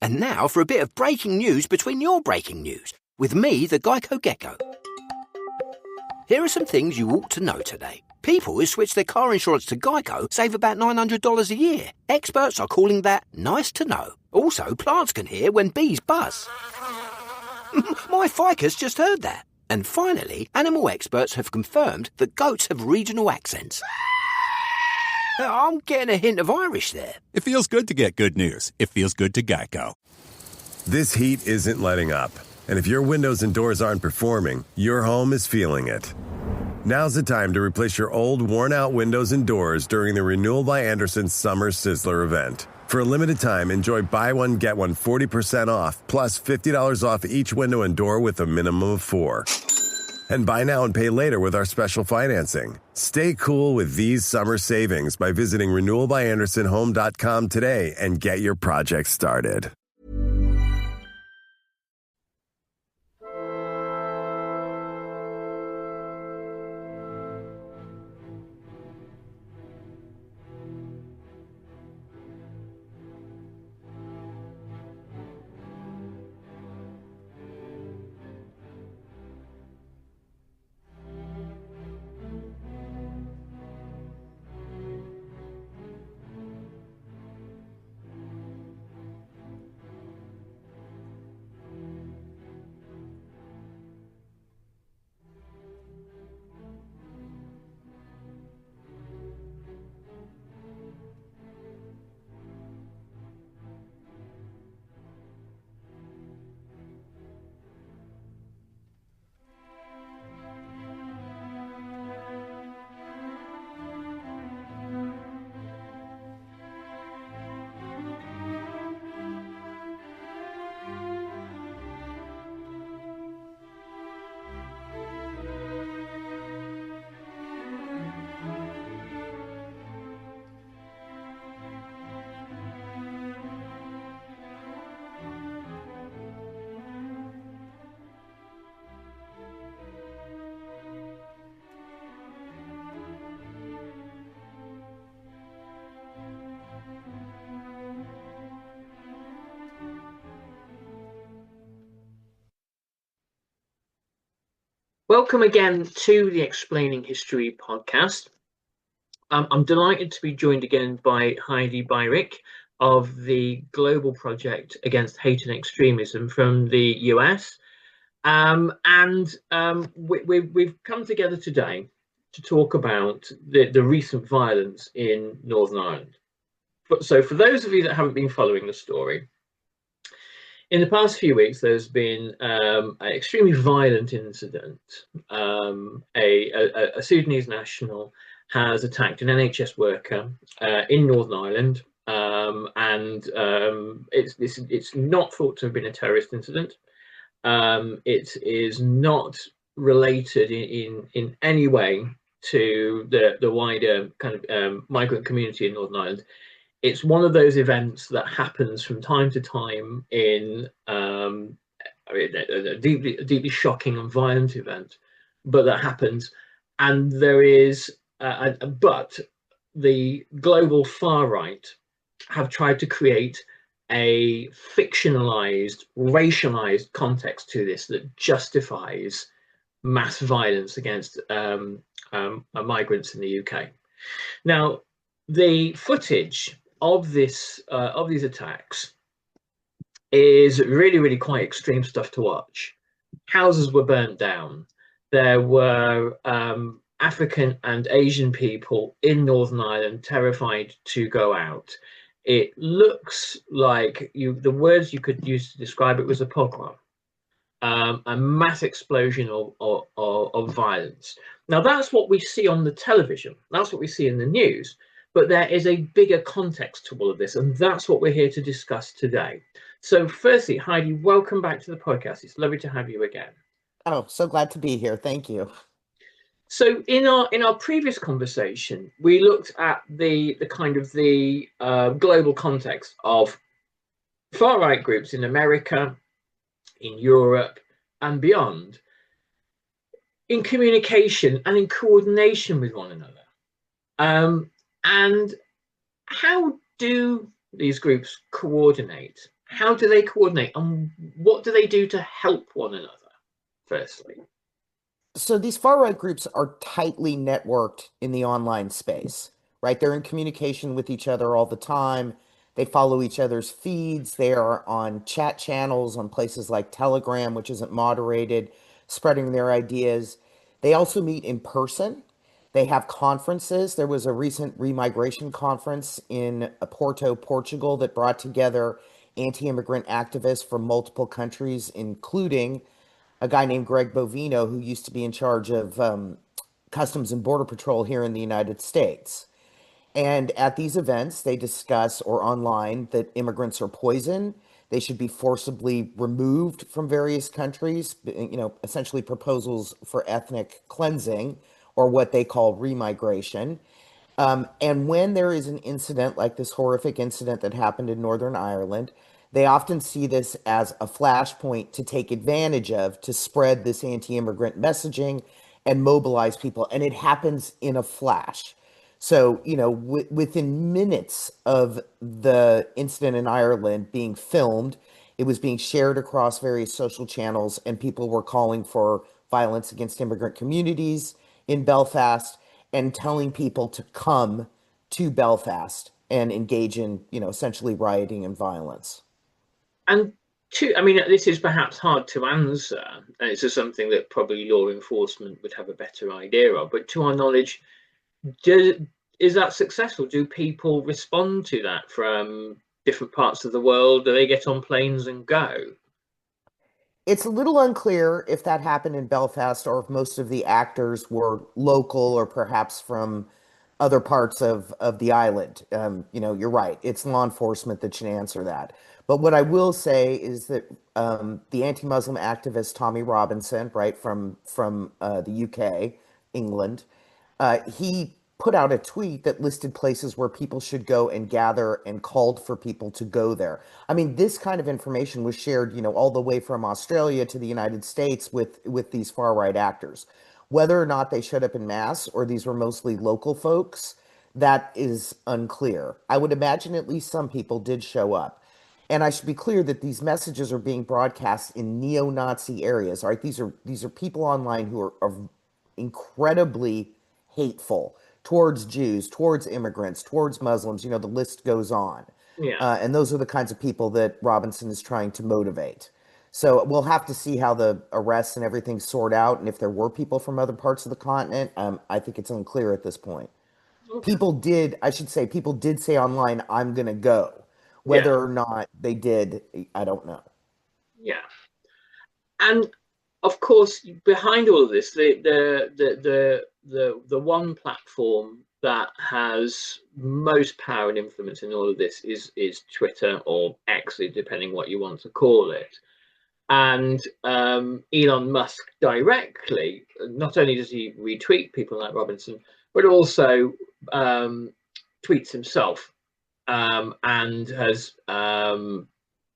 And now for a bit of breaking news between your breaking news, with me, the Geico Gecko. Here are some things you ought to know today. People who switch their car insurance to Geico save about $900 a year. Experts are calling that nice to know. Also, plants can hear when bees buzz. My ficus just heard that. And finally, animal experts have confirmed that goats have regional accents. I'm getting a hint of Irish there. It feels good to get good news. It feels good to Geico. This heat isn't letting up. And if your windows and doors aren't performing, your home is feeling it. Now's the time to replace your old, worn-out windows and doors during the Renewal by Andersen Summer Sizzler event. For a limited time, enjoy buy one, get one 40% off, plus $50 off each window and door with a minimum of 4. And buy now and pay later with our special financing. Stay cool with these summer savings by visiting renewalbyandersonhome.com today and get your project started. Welcome again to the Explaining History podcast. I'm delighted to be joined again by Heidi Birick of the Global Project Against Hate and Extremism from the US. We've come together today to talk about the recent violence in Northern Ireland. So for those of you that haven't been following the story, in the past few weeks, there's been an extremely violent incident. A Sudanese national has attacked an NHS worker in Northern Ireland, it's not thought to have been a terrorist incident. It is not related in any way to the wider kind of migrant community in Northern Ireland. It's one of those events that happens from time to time in a deeply shocking and violent event, but that happens. And there is, but the global far right have tried to create a fictionalized, racialized context to this that justifies mass violence against migrants in the UK. Now, the footage of these attacks is really quite extreme stuff to watch. Houses were burnt down. There were African and Asian people in Northern Ireland terrified to go out. It looks like the words you could use to describe it was a pogrom, a mass explosion of violence. Now that's what we see on the television. That's what we see in the news. But there is a bigger context to all of this, and that's what we're here to discuss today. So firstly, Heidi, welcome back to the podcast. It's lovely to have you again. Oh, so glad to be here. Thank you. So in our previous conversation, we looked at the kind of the global context of far-right groups in America, in Europe, and beyond, in communication and in coordination with one another. And how do these groups coordinate? how do they coordinate, and what do they do to help one another, firstly? So these far right groups are tightly networked in the online space, right? They're in communication with each other all the time. They follow each other's feeds. They are on chat channels on places like Telegram, which isn't moderated, spreading their ideas. They also meet in person. They have conferences. There was a recent remigration conference in Porto, Portugal, that brought together anti-immigrant activists from multiple countries, including a guy named Greg Bovino, who used to be in charge of Customs and Border Patrol here in the United States. And at these events, they discuss, or online, that immigrants are poison. They should be forcibly removed from various countries, essentially proposals for ethnic cleansing, or what they call remigration. And when there is an incident like this horrific incident that happened in Northern Ireland, they often see this as a flashpoint to take advantage of to spread this anti immigrant messaging and mobilize people. And it happens in a flash. So, within minutes of the incident in Ireland being filmed, it was being shared across various social channels, and people were calling for violence against immigrant communities in Belfast and telling people to come to Belfast and engage in, essentially rioting and violence. And I mean, this is perhaps hard to answer, and it's just something that probably law enforcement would have a better idea of. But to our knowledge, is that successful? Do people respond to that from different parts of the world? Do they get on planes and go? It's a little unclear if that happened in Belfast or if most of the actors were local or perhaps from other parts of the island. You're right. It's law enforcement that should answer that. But what I will say is that the anti-Muslim activist Tommy Robinson, right from the UK, England, he put out a tweet that listed places where people should go and gather and called for people to go there. I mean, this kind of information was shared, all the way from Australia to the United States with these far right actors. Whether or not they showed up in mass or these were mostly local folks, that is unclear. I would imagine at least some people did show up. And I should be clear that these messages are being broadcast in neo-Nazi areas, right? These are people online who are incredibly hateful towards Jews, towards immigrants, towards Muslims. The list goes on. Yeah. And those are the kinds of people that Robinson is trying to motivate. So we'll have to see how the arrests and everything sort out. And if there were people from other parts of the continent, I think it's unclear at this point. Okay. I should say, people did say online, I'm going to go. Yeah. Whether or not they did, I don't know. Yeah. And of course, behind all of this, the one platform that has most power and influence in all of this is Twitter, or X, depending what you want to call it. And Elon Musk directly, not only does he retweet people like Robinson, but also tweets himself, and has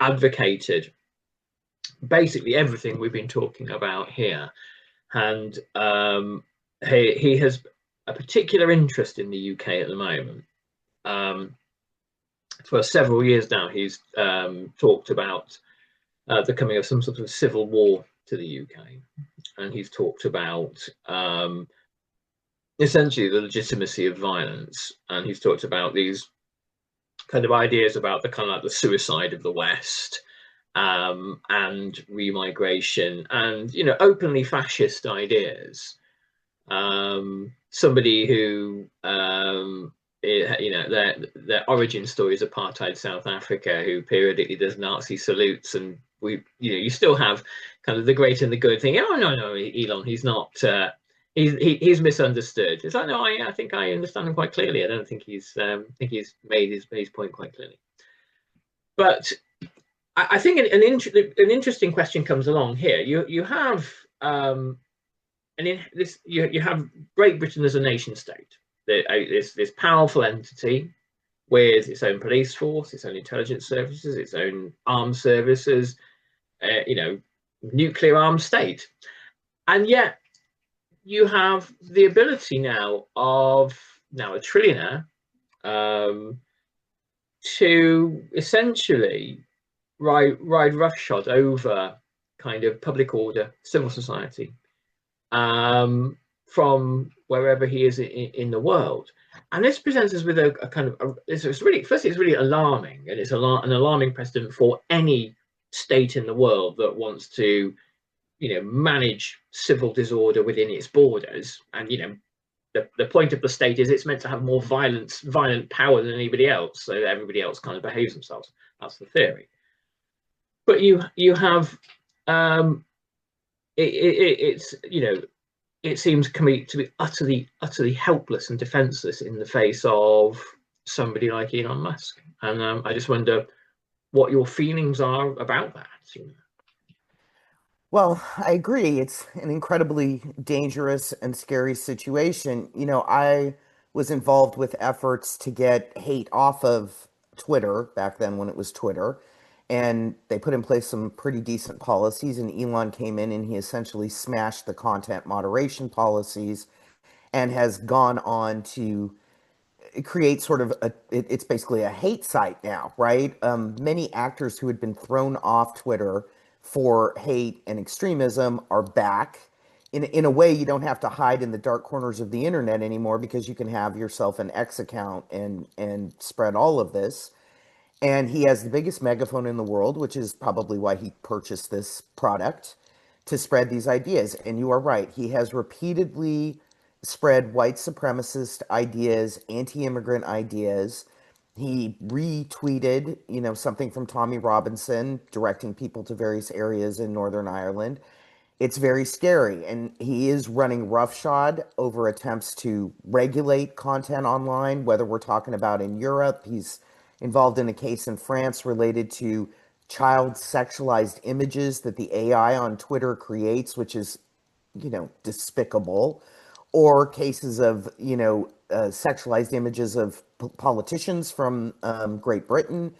advocated basically everything we've been talking about here. And he has a particular interest in the UK at the moment. For several years now, he's talked about the coming of some sort of civil war to the UK. And he's talked about essentially the legitimacy of violence. And he's talked about these kind of ideas about the kind of like the suicide of the West, and remigration, and openly fascist ideas. Somebody who their origin story is apartheid South Africa, who periodically does Nazi salutes, and you still have kind of the great and the good thing. Oh no, Elon, he's not. He's misunderstood. It's like, no, I think I understand him quite clearly. I don't think he's made his point quite clearly. But I think an interesting question comes along here. You have you have Great Britain as a nation state. This powerful entity with its own police force, its own intelligence services, its own armed services, nuclear armed state, and yet you have the ability now a trillionaire to essentially ride roughshod over kind of public order, civil society, from wherever he is in the world. And this presents us with a kind of it's really, firstly, it's really alarming, and it's an alarming precedent for any state in the world that wants to, manage civil disorder within its borders. And the point of the state is it's meant to have more violent power than anybody else, so that everybody else kind of behaves themselves. That's the theory. But you have it's it seems to me to be utterly helpless and defenseless in the face of somebody like Elon Musk. And I just wonder what your feelings are about that. Well, I agree. It's an incredibly dangerous and scary situation. I was involved with efforts to get hate off of Twitter back then when it was Twitter, and they put in place some pretty decent policies, and Elon came in and he essentially smashed the content moderation policies and has gone on to create sort of it's basically a hate site now, right? Many actors who had been thrown off Twitter for hate and extremism are back. In a way, you don't have to hide in the dark corners of the internet anymore because you can have yourself an X account and spread all of this. And he has the biggest megaphone in the world, which is probably why he purchased this product to spread these ideas. And you are right. He has repeatedly spread white supremacist ideas, anti-immigrant ideas. He retweeted, something from Tommy Robinson directing people to various areas in Northern Ireland. It's very scary, and he is running roughshod over attempts to regulate content online, whether we're talking about in Europe. He's involved in a case in France related to child sexualized images that the AI on Twitter creates, which is, despicable, or cases of, sexualized images of politicians from Great Britain.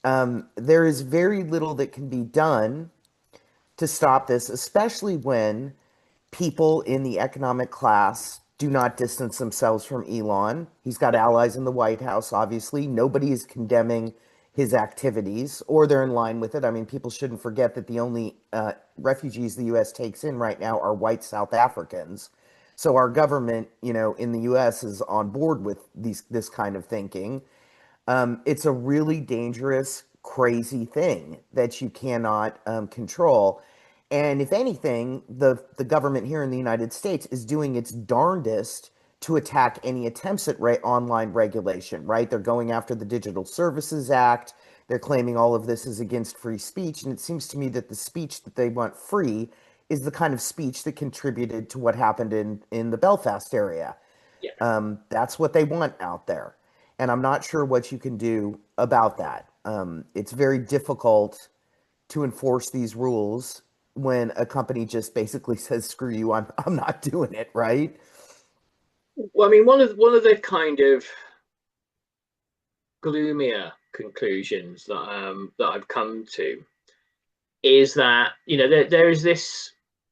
There is very little that can be done to stop this, especially when people in the economic class do not distance themselves from Elon. He's got allies in the White House, obviously. Nobody is condemning his activities, or they're in line with it. I mean, people shouldn't forget that the only refugees the U.S. takes in right now are white South Africans. So our government, in the U.S. is on board with this kind of thinking. It's a really dangerous, crazy thing that you cannot control. And if anything, the government here in the United States is doing its darndest to attack any attempts at online regulation, right? They're going after the Digital Services Act. They're claiming all of this is against free speech. And it seems to me that the speech that they want free is the kind of speech that contributed to what happened in the Belfast area. Yeah. That's what they want out there. And I'm not sure what you can do about that. It's very difficult to enforce these rules when a company just basically says, screw you, I'm not doing it, right? Well, I mean, one of the kind of gloomier conclusions that I've come to is that there is this.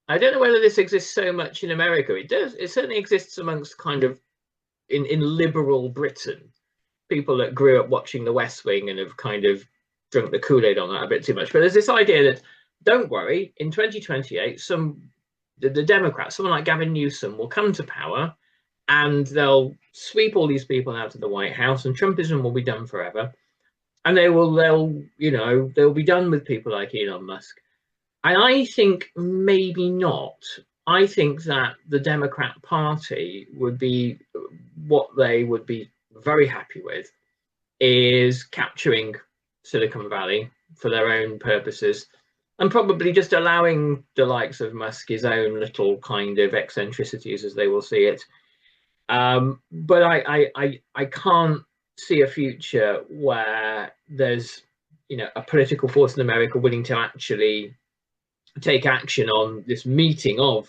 I don't know whether this exists so much in America. It does. It certainly exists amongst kind of in liberal Britain, people that grew up watching The West Wing and have kind of drunk the Kool-Aid on that a bit too much. But there's this idea that don't worry, in 2028, the Democrats, someone like Gavin Newsom, will come to power, and they'll sweep all these people out of the White House, and Trumpism will be done forever, and they'll be done with people like Elon Musk. And I think maybe not. I think that the Democrat Party would be what they would be very happy with is capturing Silicon Valley for their own purposes, and probably just allowing the likes of Musk his own little kind of eccentricities as they will see it. But I can't see a future where there's a political force in America willing to actually take action on this meeting of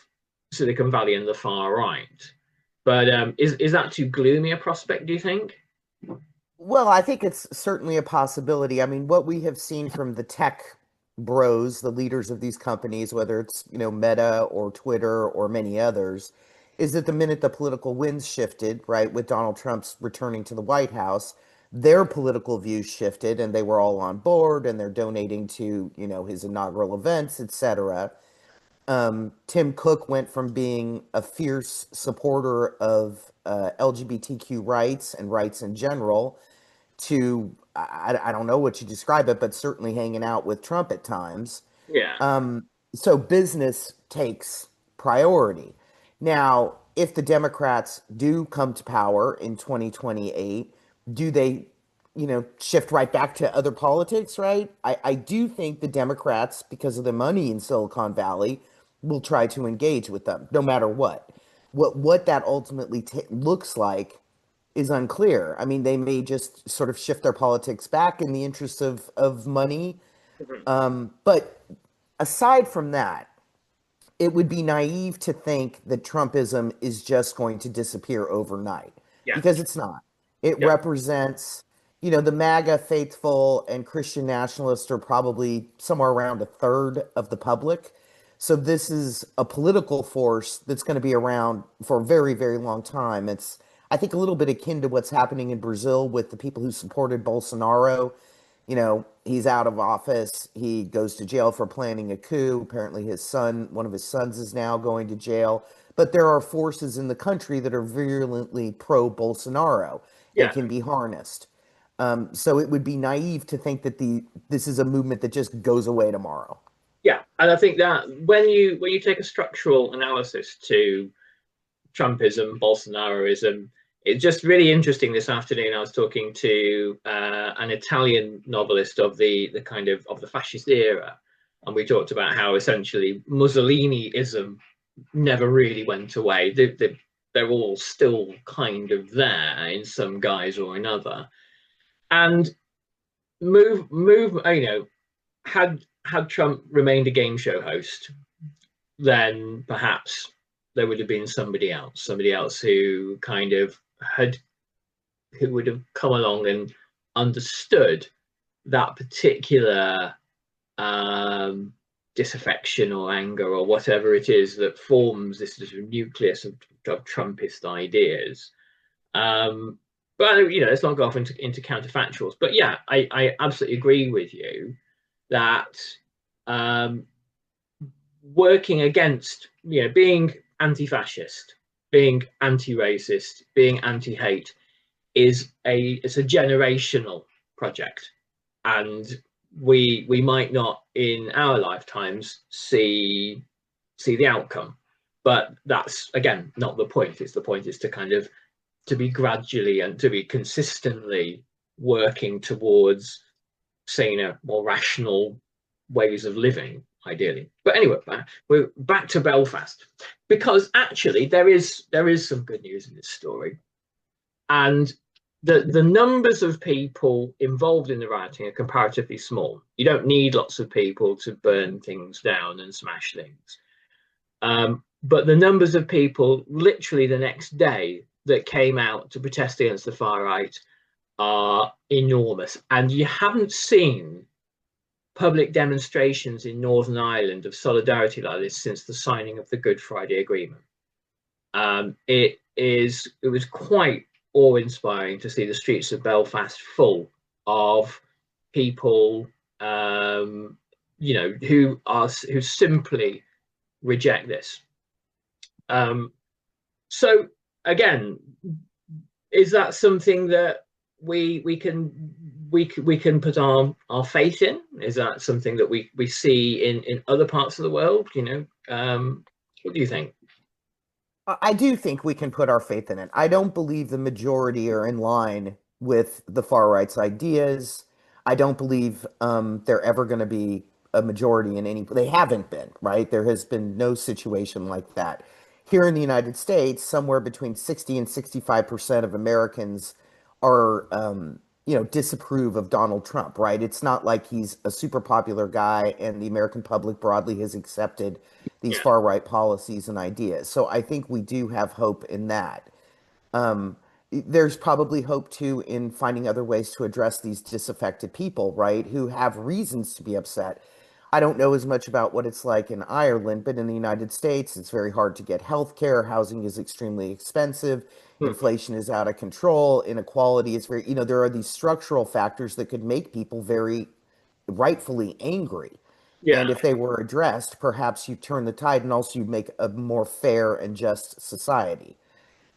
Silicon Valley and the far right. But is that too gloomy a prospect, do you think? Well, I think it's certainly a possibility. I mean, what we have seen from the tech bros, the leaders of these companies, whether it's, Meta or Twitter or many others, is that the minute the political winds shifted, right, with Donald Trump's returning to the White House, their political views shifted and they were all on board and they're donating to, his inaugural events, etc. Tim Cook went from being a fierce supporter of LGBTQ rights and rights in general to, I don't know what you describe it, but certainly hanging out with Trump at times. Yeah. So business takes priority. Now, if the Democrats do come to power in 2028, do they, shift right back to other politics, right? I do think the Democrats, because of the money in Silicon Valley, will try to engage with them no matter what. What that ultimately looks like is unclear. I mean, they may just sort of shift their politics back in the interest of money. Mhm. But aside from that, it would be naive to think that Trumpism is just going to disappear overnight Yeah. because it's not. It Yeah. represents, the MAGA faithful and Christian nationalists are probably somewhere around a third of the public. So this is a political force that's going to be around for a very, very long time. It's, I think, a little bit akin to what's happening in Brazil with the people who supported Bolsonaro. He's out of office. He goes to jail for planning a coup. Apparently, one of his sons, is now going to jail. But there are forces in the country that are virulently pro Bolsonaro and Yeah. can be harnessed. So it would be naive to think that this is a movement that just goes away tomorrow. Yeah. And I think that when you take a structural analysis to Trumpism, Bolsonaroism, it's just really interesting. This afternoon, I was talking to an Italian novelist of the kind of the fascist era, and we talked about how essentially Mussoliniism never really went away. They're all still kind of there in some guise or another. And had Trump remained a game show host, then perhaps there would have been somebody else who kind of had who would have come along and understood that particular disaffection or anger or whatever it is that forms this sort of nucleus of Trumpist ideas. But let's not go off into counterfactuals. But yeah, I absolutely agree with you that um, working against, being anti-fascist, being anti-racist, being anti-hate it's a generational project, and we might not in our lifetimes see the outcome, but that's again not the point. It's the point is to kind of to be gradually and to be consistently working towards saner, more rational ways of living, ideally. But anyway, we're back to Belfast, because actually there is some good news in this story, and the numbers of people involved in the rioting are comparatively small. You don't need lots of people to burn things down and smash things. But the numbers of people literally the next day that came out to protest against the far right are enormous. And you haven't seen public demonstrations in Northern Ireland of solidarity like this since the signing of the Good Friday Agreement. It was quite awe-inspiring to see the streets of Belfast full of people, who simply reject this. So again, is that something that we can put our faith in? Is that something that we see in other parts of the world? What do you think? I do think we can put our faith in it. I don't believe the majority are in line with the far right's ideas. I don't believe they're ever going to be a majority in any. They haven't been, right? There has been no situation like that. Here in the United States, somewhere between 60 and 65% of Americans are, disapprove of Donald Trump, right? It's not like he's a super popular guy and the American public broadly has accepted these Yeah. far right policies and ideas. So I think we do have hope in that. Um, there's probably hope too in finding other ways to address these disaffected people, right, who have reasons to be upset. I don't know as much about what it's like in Ireland, but in the United States, it's very hard to get health care. Housing is extremely expensive. Mhm. Inflation is out of control. Inequality is very, there are these structural factors that could make people very rightfully angry. And Yeah. if they were addressed, perhaps you turn the tide and also you make a more fair and just society.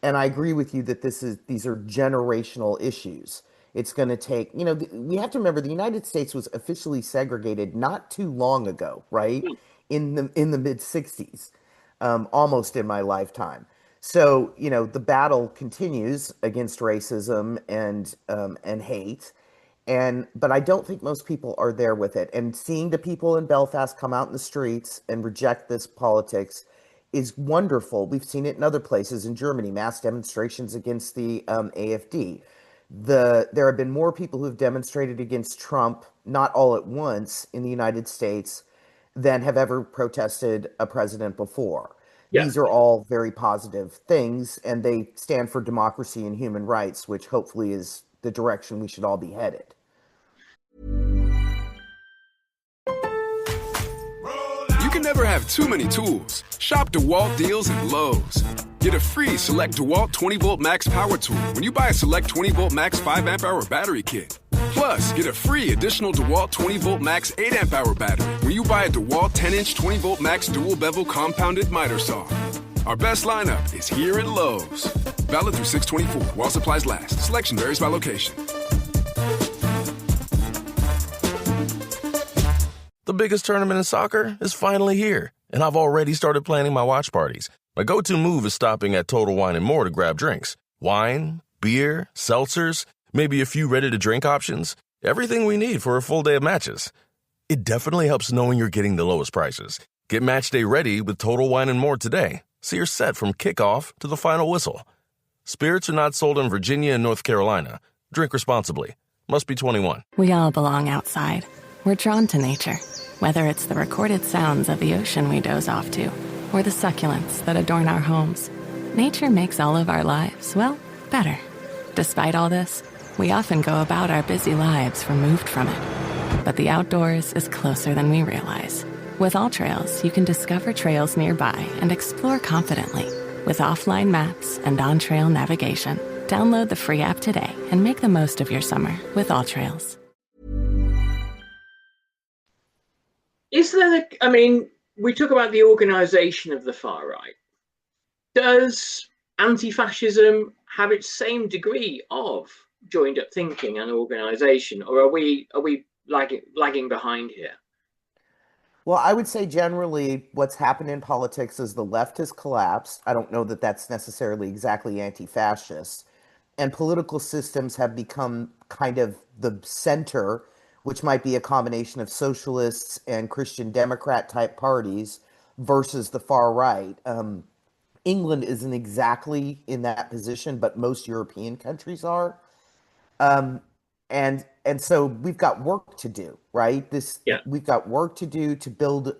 And I agree with you that these are generational issues. It's going to take, we have to remember the United States was officially segregated not too long ago, right? In the mid 60s, almost in my lifetime. So, the battle continues against racism and hate. But I don't think most people are there with it. And seeing the people in Belfast come out in the streets and reject this politics is wonderful. We've seen it in other places in Germany, mass demonstrations against the AfD. There have been more people who have demonstrated against Trump, not all at once, in the United States than have ever protested a president before. Yeah. These are all very positive things, and they stand for democracy and human rights, which hopefully is the direction we should all be headed. You can never have too many tools. Shop DeWalt deals at Lowe's. Get a free Select DeWalt 20-volt max power tool when you buy a Select 20-volt max 5-amp-hour battery kit. Plus, get a free additional DeWalt 20-volt max 8-amp-hour battery when you buy a DeWalt 10-inch 20-volt max dual-bevel compounded miter saw. Our best lineup is here at Lowe's. Valid through 6/24 while supplies last. Selection varies by location. The biggest tournament in soccer is finally here, and I've already started planning my watch parties. My go-to move is stopping at Total Wine & More to grab drinks. Wine, beer, seltzers, maybe a few ready-to-drink options. Everything we need for a full day of matches. It definitely helps knowing you're getting the lowest prices. Get match day ready with Total Wine & More today, so you're set from kickoff to the final whistle. Spirits are not sold in Virginia and North Carolina. Drink responsibly. Must be 21. We all belong outside. We're drawn to nature, whether it's the recorded sounds of the ocean we doze off to, or the succulents that adorn our homes. Nature makes all of our lives, well, better. Despite all this, we often go about our busy lives removed from it. But the outdoors is closer than we realize. With All Trails, you can discover trails nearby and explore confidently. With offline maps and on-trail navigation, download the free app today and make the most of your summer with All Trails. Is there, we talk about the organization of the far right. Does anti-fascism have its same degree of joined up thinking and organization, or are we lagging behind here? Well, I would say generally what's happened in politics is the left has collapsed. I don't know that that's necessarily exactly anti-fascist. And political systems have become kind of the center, which might be a combination of socialists and Christian Democrat type parties versus the far right. England isn't exactly in that position, but most European countries are. And so we've got work to do, right? Yeah. We've got work to do to build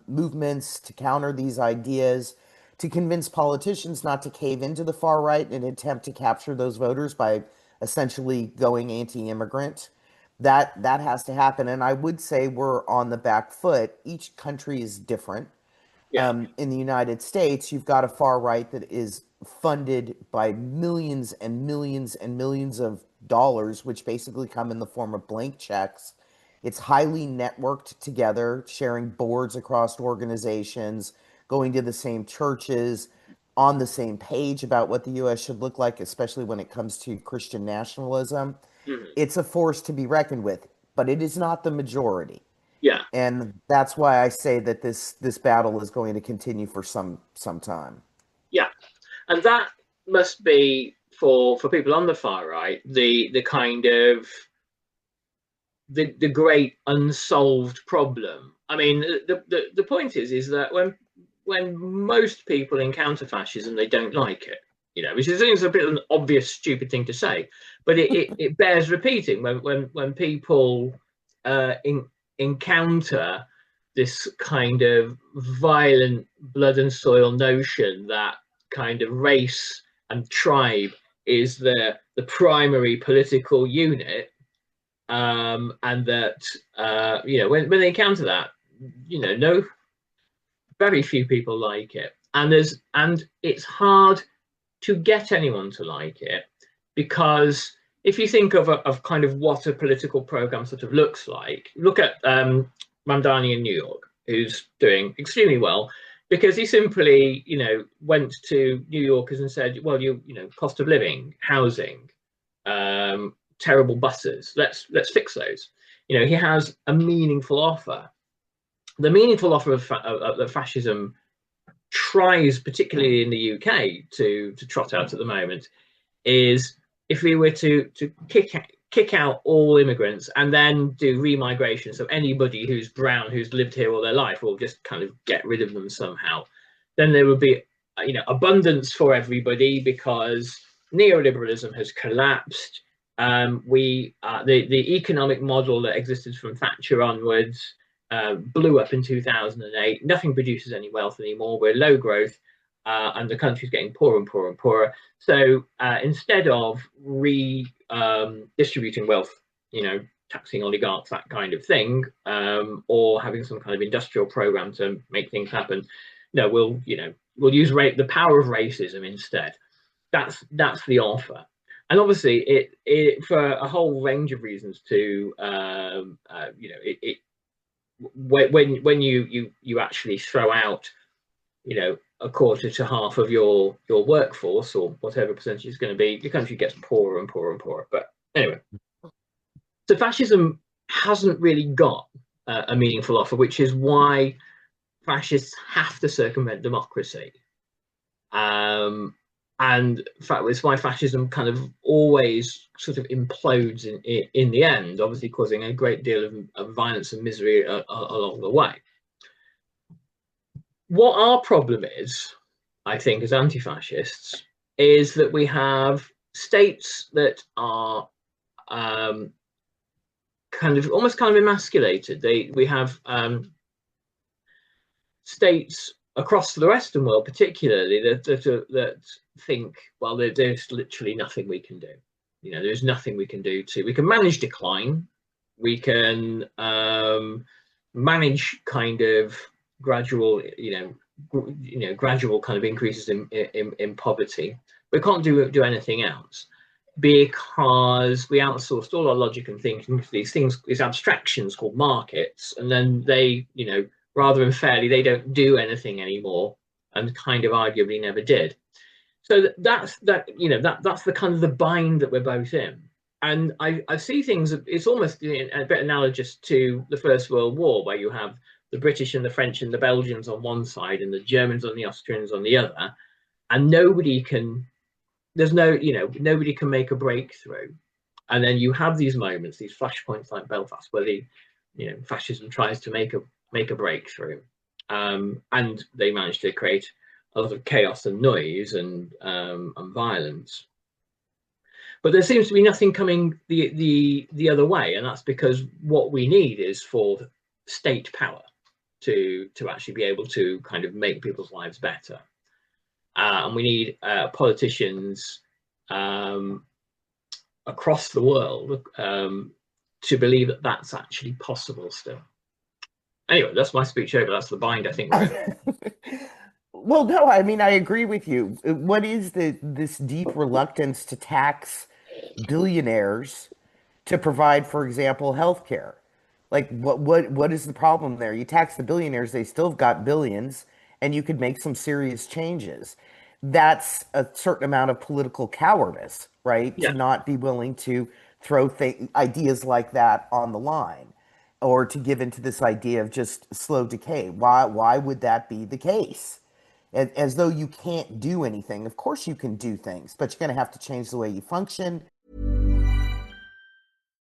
movements to counter these ideas, to convince politicians not to cave into the far right in an attempt to capture those voters by essentially going anti-immigrant. That has to happen, and I would say we're on the back foot. Each country is different. Yeah. In the United States, you've got a far right that is funded by millions and millions and millions of dollars, which basically come in the form of blank checks. It's highly networked together, sharing boards across organizations, going to the same churches, on the same page about what the U.S. should look like, especially when it comes to Christian nationalism. Mm-hmm. It's a force to be reckoned with, but it is not the majority. Yeah. And that's why I say that this battle is going to continue for some time. Yeah. And that must be for people on the far right, the kind of the great unsolved problem. I mean, the point is that when most people encounter fascism, they don't like it. Which is a bit of an obvious, stupid thing to say, but it bears repeating when people encounter this kind of violent blood and soil notion that kind of race and tribe is the primary political unit, and that when they encounter that, no, very few people like it, and it's hard to get anyone to like it, because if you think of kind of what a political program sort of looks like, look at Mamdani in New York, who's doing extremely well, because he simply, went to New Yorkers and said, well, cost of living, housing, terrible buses, let's fix those. He has a meaningful offer. The meaningful offer that fascism tries, particularly in the UK, to trot out at the moment, is if we were to kick out all immigrants and then do remigration, so anybody who's brown, who's lived here all their life, we'll just kind of get rid of them somehow, then there would be abundance for everybody, because neoliberalism has collapsed. The economic model that existed from Thatcher onwards blew up in 2008. Nothing produces any wealth anymore. We're low growth, and the country's getting poorer and poorer and poorer. So instead of distributing wealth, taxing oligarchs, that kind of thing, or having some kind of industrial program to make things happen, no, we'll use the power of racism instead. That's the offer. And obviously, it for a whole range of reasons too. When you actually throw out, a quarter to half of your workforce, or whatever percentage it's going to be, your country gets poorer and poorer and poorer. But anyway, so fascism hasn't really got a meaningful offer, which is why fascists have to circumvent democracy. And in fact, it's why fascism kind of always sort of implodes in the end, obviously causing a great deal of violence and misery along the way. What our problem is, I think, as anti-fascists, is that we have states that are kind of almost emasculated. We have states across the Western world, particularly, that think, well, there's literally nothing we can do. There's nothing we can do we can manage decline, we can manage kind of gradual, gradual kind of increases in poverty. We can't do anything else, because we outsourced all our logic and thinking to these abstractions called markets, and then they, rather unfairly, they don't do anything anymore, and kind of arguably never did. So that's the kind of the bind that we're both in. And I see things, it's almost a bit analogous to the First World War, where you have the British and the French and the Belgians on one side, and the Germans and the Austrians on the other, and nobody can make a breakthrough. And then you have these moments, these flashpoints like Belfast, where fascism tries to make a breakthrough, and they manage to create a lot of chaos and noise and violence. But there seems to be nothing coming the other way, and that's because what we need is for state power to actually be able to kind of make people's lives better, and we need politicians across the world to believe that that's actually possible still. Anyway, that's my speech over. That's the bind, I think. Well, no, I mean, I agree with you. What is this deep reluctance to tax billionaires to provide, for example, healthcare? Like, what is the problem there? You tax the billionaires, they still have got billions, and you could make some serious changes. That's a certain amount of political cowardice, right? Yeah. To not be willing to throw ideas like that on the line, or to give into this idea of just slow decay. Why would that be the case? As though you can't do anything. Of course you can do things, but you're going to have to change the way you function.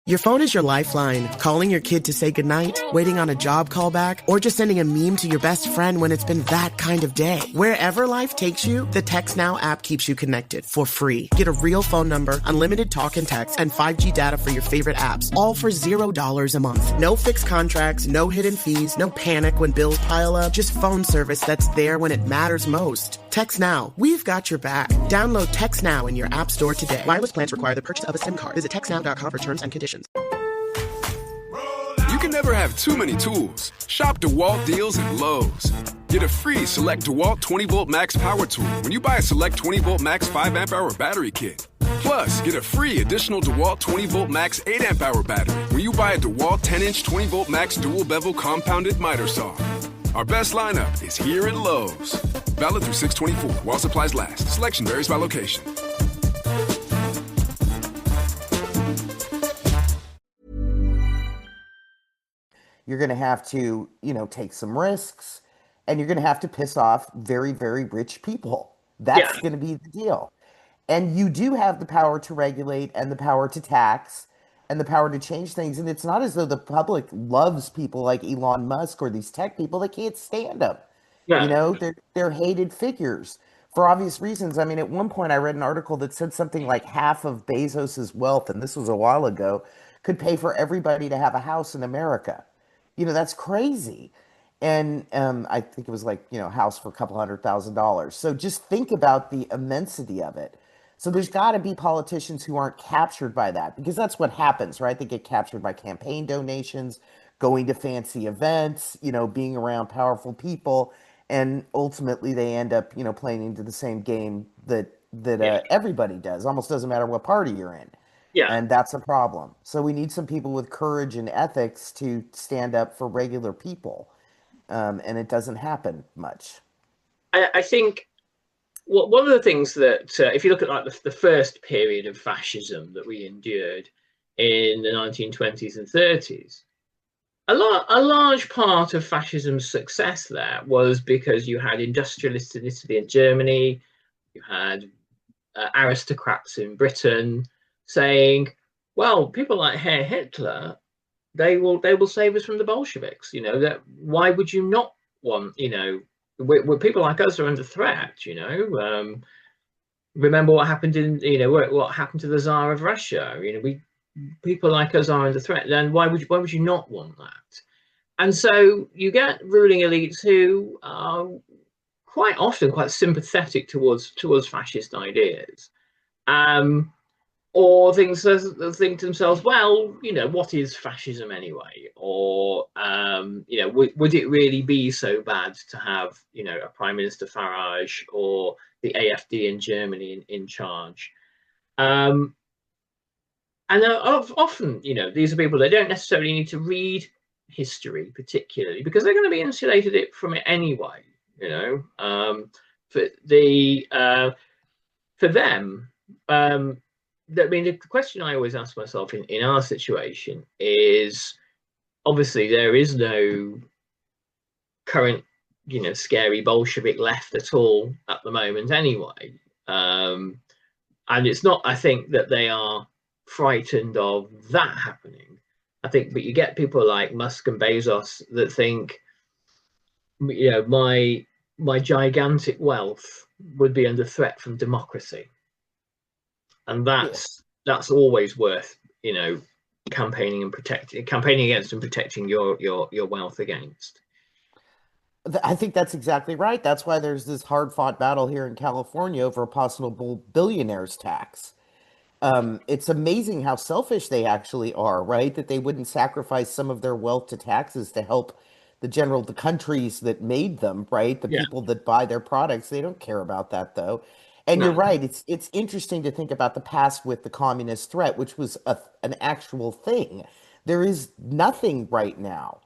Your phone is your lifeline. Calling your kid to say goodnight, waiting on a job callback, or just sending a meme to your best friend when it's been that kind of day. Wherever life takes you, the Text Now app keeps you connected for free. Get a real phone number, unlimited talk and text, and 5G data for your favorite apps, all for $0 a month. No fixed contracts, no hidden fees, no panic when bills pile up, just phone service that's there when it matters most. Text Now. We've got your back. Download Text Now in your app store today. Wireless plans require the purchase of a SIM card. Visit textnow.com for terms and conditions. can never have too many tools. Shop DeWalt deals at Lowe's. Get a free Select DeWalt 20-volt max power tool when you buy a Select 20-volt max 5-amp-hour battery kit. Plus, get a free additional DeWalt 20-volt max 8-amp-hour battery when you buy a DeWalt 10-inch 20-volt max dual-bevel compounded miter saw. Our best lineup is here at Lowe's. Valid through 6/24 while supplies last. Selection varies by location. You're going to have to, take some risks, and you're going to have to piss off very, very rich people. That's going to be the deal. And you do have the power to regulate and the power to tax and the power to change things. And it's not as though the public loves people like Elon Musk or these tech people. They can't stand them. Yeah. They're hated figures for obvious reasons. I mean, at one point I read an article that said something like half of Bezos's wealth, and this was a while ago, could pay for everybody to have a house in America. That's crazy. And I think it was like, house for a couple $100,000. So just think about the immensity of it. So there's got to be politicians who aren't captured by that, because that's what happens, right? They get captured by campaign donations, going to fancy events, being around powerful people, and ultimately they end up, playing into the same game that everybody does. Almost doesn't matter what party you're in. Yeah. And that's a problem. So we need some people with courage and ethics to stand up for regular people. And it doesn't happen much. I think one of the things that, if you look at like the first period of fascism that we endured in the 1920s and 30s, a large part of fascism's success there was because you had industrialists in Italy and Germany, you had aristocrats in Britain saying, well, people like Herr Hitler, they will save us from the Bolsheviks. That why would you not want, when people like us are under threat, remember what happened what happened to the Tsar of Russia. People like us are under threat. Then why would you not want that? And so you get ruling elites who are quite often quite sympathetic towards fascist ideas, or think to themselves, well, what is fascism anyway? Or would it really be so bad to have a Prime Minister Farage or the AfD in Germany in charge? And often, these are people that don't necessarily need to read history particularly, because they're going to be insulated from it anyway. For them, the question I always ask myself in our situation is, obviously there is no current, scary Bolshevik left at all at the moment anyway. And it's not, I think, that they are frightened of that happening. I think, but you get people like Musk and Bezos that think, my gigantic wealth would be under threat from democracy. And that's always worth, campaigning against and protecting your wealth against. I think that's exactly right. That's why there's this hard-fought battle here in California over a possible billionaires tax. It's amazing how selfish they actually are, right? That they wouldn't sacrifice some of their wealth to taxes to help the countries that made them, right? The people that buy their products. They don't care about that, though. And you're right. It's interesting to think about the past with the communist threat, which was an actual thing. There is nothing right now.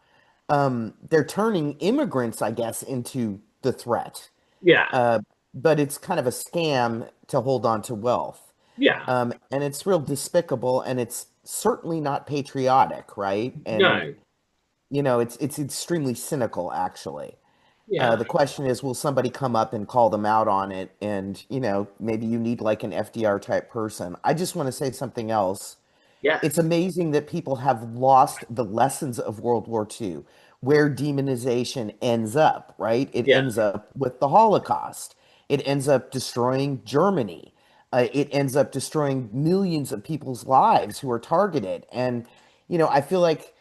They're turning immigrants, I guess, into the threat. Yeah. But it's kind of a scam to hold on to wealth. Yeah. And it's real despicable, and it's certainly not patriotic, right? And, no. It's extremely cynical, actually. Yeah. The question is, will somebody come up and call them out on it? And, maybe you need like an FDR type person. I just want to say something else. Yeah. It's amazing that people have lost the lessons of World War II, where demonization ends up, right? It ends up with the Holocaust. It ends up destroying Germany. It ends up destroying millions of people's lives who are targeted. And, I feel like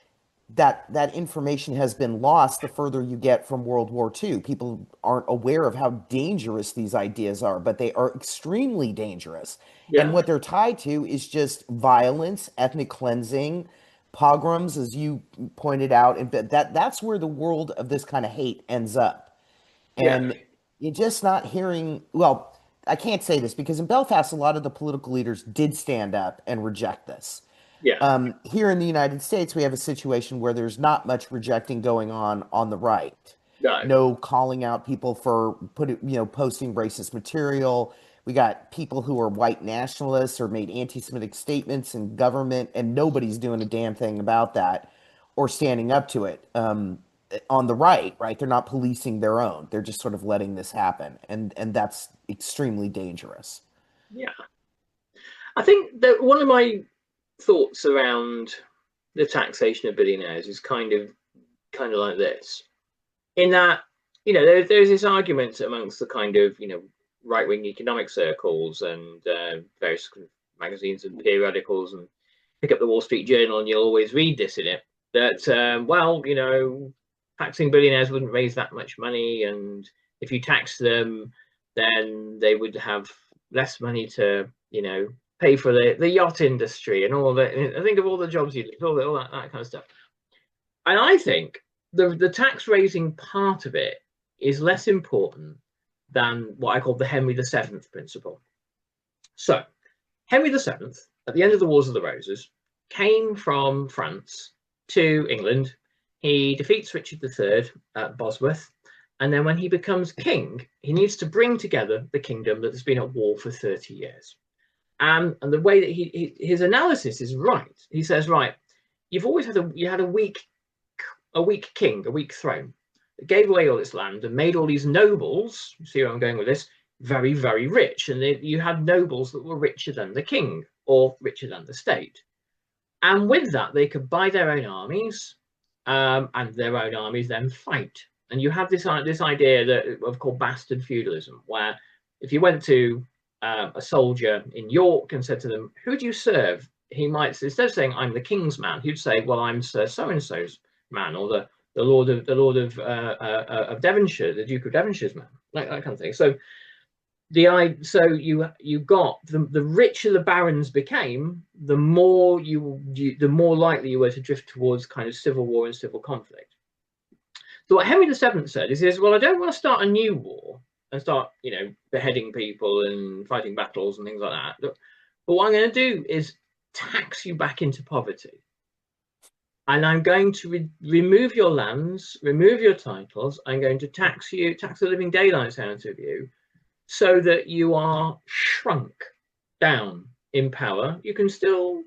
that information has been lost the further you get from World War II. People aren't aware of how dangerous these ideas are, but they are extremely dangerous. Yeah. And what they're tied to is just violence, ethnic cleansing, pogroms, as you pointed out, and that's where the world of this kind of hate ends up. Yeah. And you're just not hearing, well, I can't say this because in Belfast, a lot of the political leaders did stand up and reject this. Yeah. Here in the United States, we have a situation where there's not much rejecting going on the right. No. No calling out people for posting racist material. We got people who are white nationalists or made anti-Semitic statements in government, and nobody's doing a damn thing about that or standing up to it. On the right, they're not policing their own. They're just sort of letting this happen, and that's extremely dangerous. Yeah. I think that one of my thoughts around the taxation of billionaires is kind of like this, in that there's this argument amongst the kind of right-wing economic circles and various magazines and periodicals, and pick up the Wall Street Journal and you'll always read this in it, that taxing billionaires wouldn't raise that much money, and if you tax them then they would have less money to pay for the yacht industry and all that. I think of all the jobs you did, all that kind of stuff. And I think the tax raising part of it is less important than what I call the Henry VII principle. So Henry VII, at the end of the Wars of the Roses, came from France to England. He defeats Richard III at Bosworth, and then when he becomes king, he needs to bring together the kingdom that has been at war for 30 years. And the way that his analysis is right. He says, right, you've always had a weak king, a weak throne, that gave away all this land and made all these nobles, you see where I'm going with this, very, very rich. And you had nobles that were richer than the king or richer than the state. And with that, they could buy their own armies, and their own armies then fight. And you have this idea of called bastard feudalism, where if you went to a soldier in York and said to them, "Who do you serve?" He might, instead of saying, "I'm the king's man," he'd say, "Well, I'm Sir So and So's man," or the Lord of Devonshire, the Duke of Devonshire's man, like that kind of thing. So you got the richer the barons became, the more the more likely you were to drift towards kind of civil war and civil conflict. So what Henry VII said is, well, I don't want to start a new war and start, beheading people and fighting battles and things like that. But what I'm going to do is tax you back into poverty. And I'm going to remove your lands, remove your titles. I'm going to tax the living daylights out of you so that you are shrunk down in power. You can still,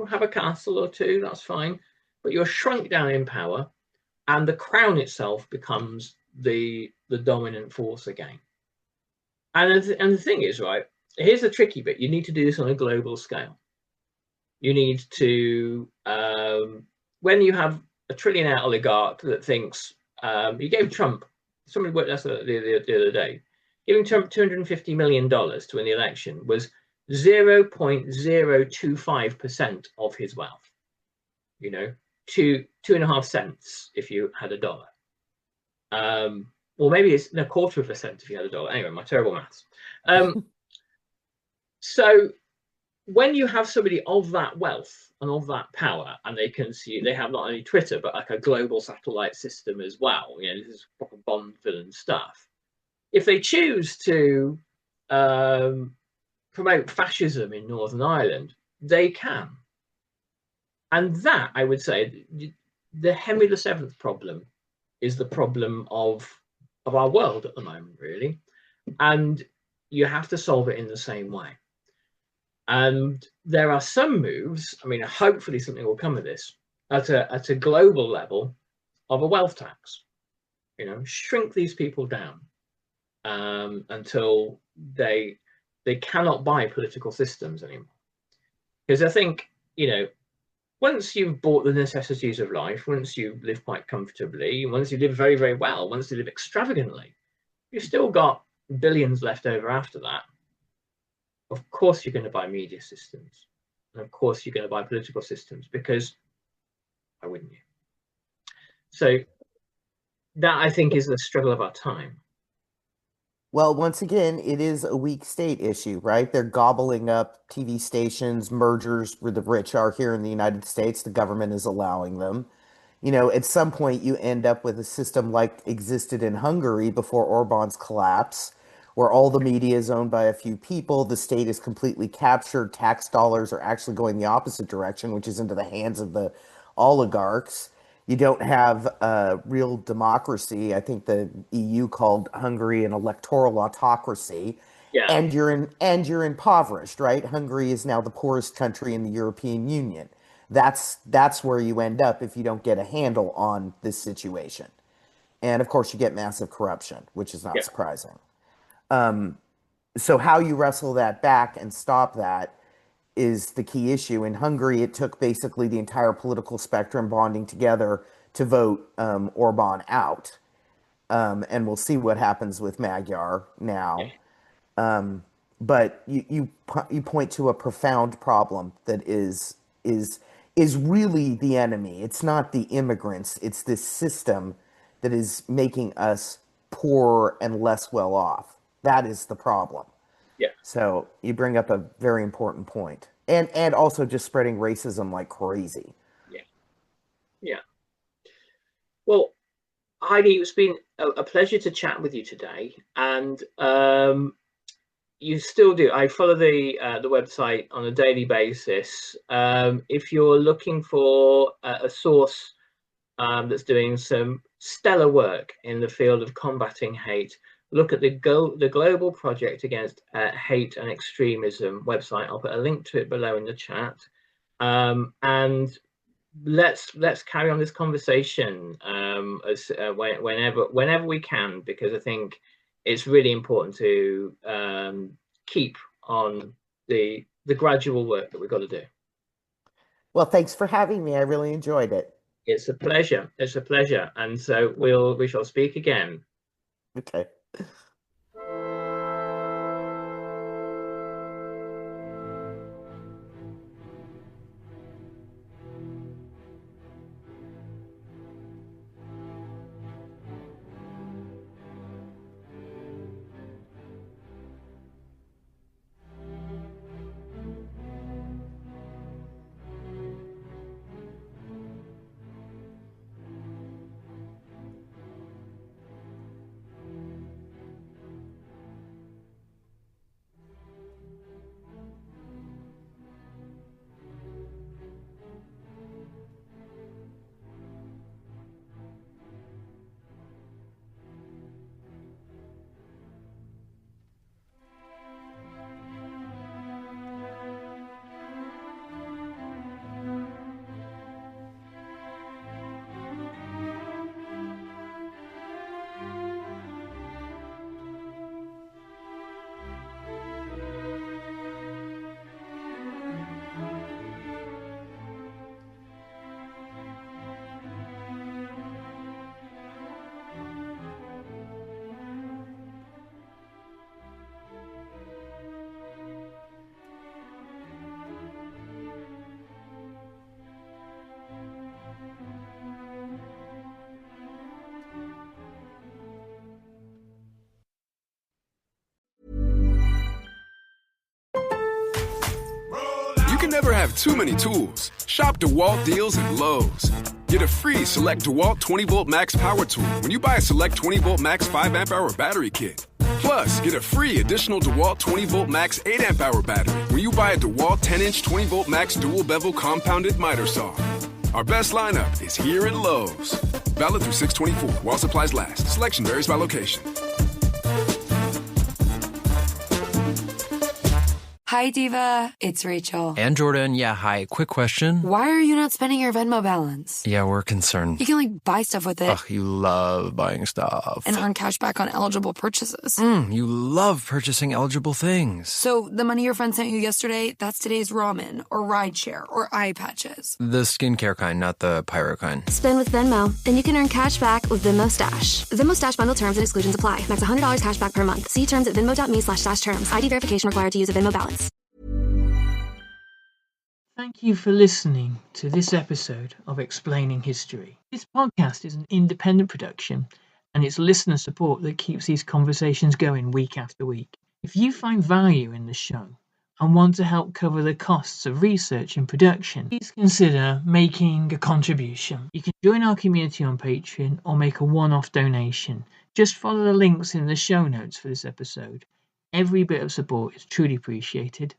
have a castle or two, that's fine. But you're shrunk down in power, and the crown itself becomes the dominant force again. And the thing is, right, here's the tricky bit. You need to do this on a global scale. You need to, when you have a trillionaire oligarch that thinks, you gave Trump, somebody worked this the other day, giving Trump $250 million to win the election was 0.025% of his wealth. 2.5 cents if you had a dollar. Or maybe it's a quarter of a cent if you had a dollar. Anyway, my terrible maths. So when you have somebody of that wealth and of that power, and they have not only Twitter, but like a global satellite system as well, this is proper Bond villain stuff. If they choose to promote fascism in Northern Ireland, they can. And that, I would say, the Henry VII problem is the problem of our world at the moment, really. And you have to solve it in the same way. And there are some moves, hopefully something will come of this, at a global level, of a wealth tax. Shrink these people down until they cannot buy political systems anymore. Because I think, once you've bought the necessities of life, once you live quite comfortably, once you live very, very well, once you live extravagantly, you've still got billions left over after that. Of course you're going to buy media systems. And of course you're going to buy political systems, because why wouldn't you? So that, I think, is the struggle of our time. Well, once again, it is a weak state issue, right? They're gobbling up TV stations, mergers where the rich are here in the United States. The government is allowing them. At some point you end up with a system like existed in Hungary before Orban's collapse, where all the media is owned by a few people, the state is completely captured, tax dollars are actually going the opposite direction, which is into the hands of the oligarchs. You don't have a real democracy. I think the EU called Hungary an electoral autocracy. Yeah, And you're impoverished, right? Hungary is now the poorest country in the European Union. That's where you end up if you don't get a handle on this situation. And of course, you get massive corruption, which is not yeah, surprising. So how you wrestle that back and stop that is the key issue. In Hungary, it took basically the entire political spectrum bonding together to vote Orban out. And we'll see what happens with Magyar yeah, now. But you point to a profound problem that is really the enemy. It's not the immigrants. It's this system that is making us poorer and less well off. That is the problem. yeah, So you bring up a very important point. And also just spreading racism like crazy. yeah, yeah. Well, Heidi, it's been a pleasure to chat with you today, and you still do. I follow the website on a daily basis. If you're looking for a source that's doing some stellar work in the field of combating hate, look at the Global Project Against Hate and Extremism website. I'll put a link to it below in the chat. And let's carry on this conversation whenever we can, because I think it's really important to keep on the gradual work that we've got to do. Well, thanks for having me. I really enjoyed it. It's a pleasure. It's a pleasure. And so we shall speak again. Okay. You can never have too many tools. Shop DeWalt deals at Lowe's. Get a free Select DeWalt 20-volt max power tool when you buy a Select 20-volt max 5-amp-hour battery kit. Plus, get a free additional DeWalt 20-volt max 8-amp-hour battery when you buy a DeWalt 10-inch 20-volt max dual-bevel compounded miter saw. Our best lineup is here at Lowe's. Valid through 6/24 while supplies last. Selection varies by location. Hi, Diva. It's Rachel. And Jordan, yeah, hi. Quick question. Why are you not spending your Venmo balance? Yeah, we're concerned. You can, buy stuff with it. Ugh, you love buying stuff. And earn cash back on eligible purchases. You love purchasing eligible things. So the money your friend sent you yesterday, that's today's ramen or rideshare or eye patches. The skincare kind, not the pyro kind. Spend with Venmo, then you can earn cash back with Venmo Stash. Venmo Stash bundle terms and exclusions apply. Max $100 cash back per month. See terms at venmo.me/stash terms. ID verification required to use a Venmo balance. Thank you for listening to this episode of Explaining History. This podcast is an independent production and it's listener support that keeps these conversations going week after week. If you find value in the show and want to help cover the costs of research and production, please consider making a contribution. You can join our community on Patreon or make a one-off donation. Just follow the links in the show notes for this episode. Every bit of support is truly appreciated.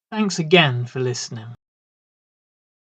Thanks again for listening.